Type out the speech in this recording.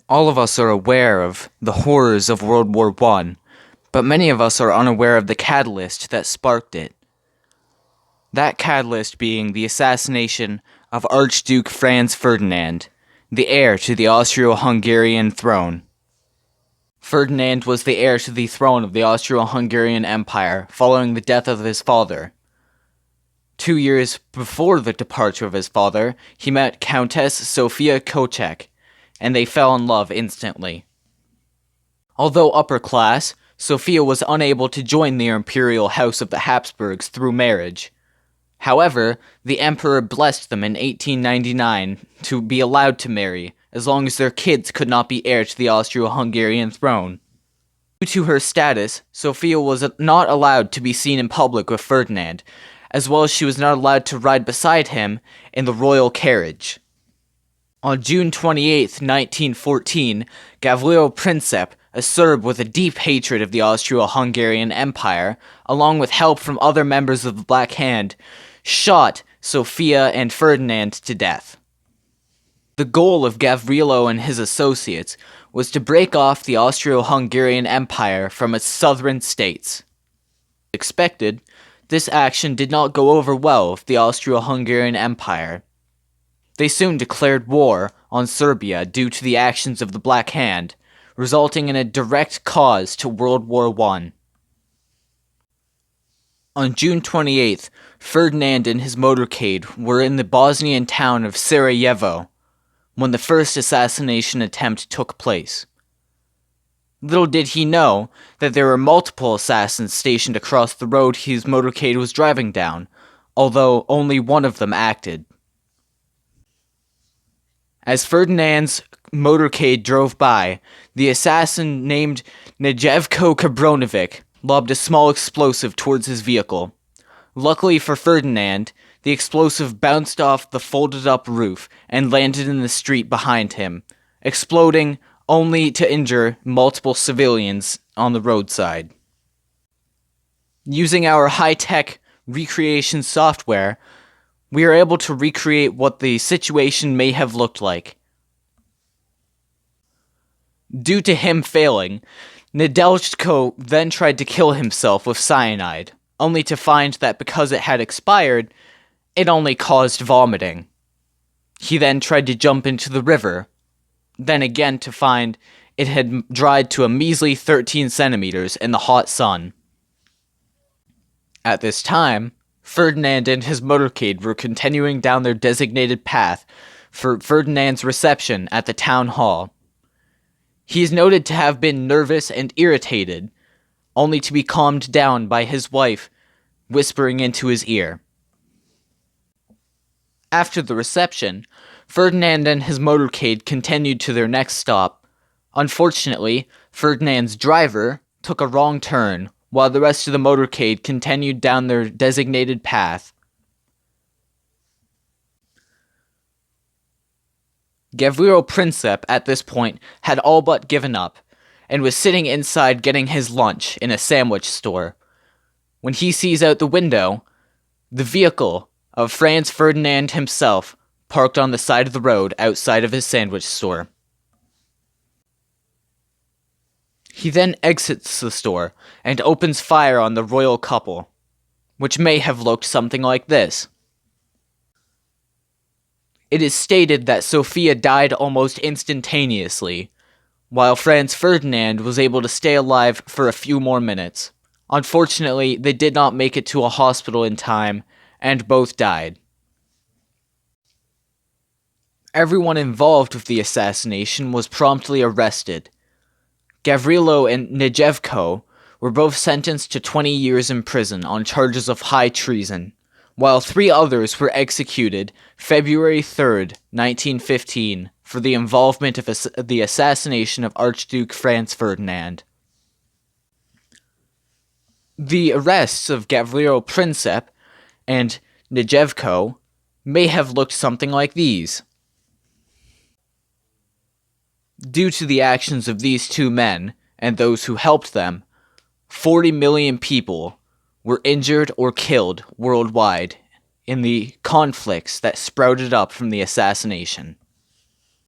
All of us are aware of the horrors of World War I, but many of us are unaware of the catalyst that sparked it. That catalyst being the assassination of Archduke Franz Ferdinand, the heir to the Austro-Hungarian throne. Ferdinand was the heir to the throne of the Austro-Hungarian Empire following the death of his father. 2 years before the departure of his father, he met Countess Sofia Kocek, and they fell in love instantly. Although upper class, Sofia was unable to join the imperial house of the Habsburgs through marriage. However, the emperor blessed them in 1899 to be allowed to marry, as long as their kids could not be heir to the Austro-Hungarian throne. Due to her status, Sofia was not allowed to be seen in public with Ferdinand, as well as she was not allowed to ride beside him in the royal carriage. On June 28, 1914, Gavrilo Princip, a Serb with a deep hatred of the Austro-Hungarian Empire, along with help from other members of the Black Hand, shot Sofia and Ferdinand to death. The goal of Gavrilo and his associates was to break off the Austro-Hungarian Empire from its southern states. As expected, this action did not go over well with the Austro-Hungarian Empire. They soon declared war on Serbia due to the actions of the Black Hand, resulting in a direct cause to World War I. On June 28th, Ferdinand and his motorcade were in the Bosnian town of Sarajevo when the first assassination attempt took place. Little did he know that there were multiple assassins stationed across the road his motorcade was driving down, although only one of them acted. As Ferdinand's motorcade drove by, the assassin named Nejevko Kabronovic lobbed a small explosive towards his vehicle. Luckily for Ferdinand, the explosive bounced off the folded-up roof and landed in the street behind him, exploding only to injure multiple civilians on the roadside. Using our high-tech recreation software, we are able to recreate what the situation may have looked like. Due to him failing, Nedeljko then tried to kill himself with cyanide, only to find that because it had expired, it only caused vomiting. He then tried to jump into the river, then again to find it had dried to a measly 13 centimeters in the hot sun. At this time, Ferdinand and his motorcade were continuing down their designated path for Ferdinand's reception at the town hall. He is noted to have been nervous and irritated, only to be calmed down by his wife whispering into his ear. After the reception, Ferdinand and his motorcade continued to their next stop. Unfortunately, Ferdinand's driver took a wrong turn, while the rest of the motorcade continued down their designated path. Gavrilo Princip, at this point, had all but given up, and was sitting inside getting his lunch in a sandwich store, when he sees out the window the vehicle of Franz Ferdinand himself parked on the side of the road outside of his sandwich store. He then exits the store and opens fire on the royal couple, which may have looked something like this. It is stated that Sofia died almost instantaneously, while Franz Ferdinand was able to stay alive for a few more minutes. Unfortunately, they did not make it to a hospital in time, and both died. Everyone involved with the assassination was promptly arrested. Gavrilo and Nejevko were both sentenced to 20 years in prison on charges of high treason, while 3 others were executed February 3rd, 1915, for the involvement of the assassination of Archduke Franz Ferdinand. The arrests of Gavrilo Princip and Nejevko may have looked something like these. Due to the actions of these 2 men, and those who helped them, 40 million people were injured or killed worldwide in the conflicts that sprouted up from the assassination.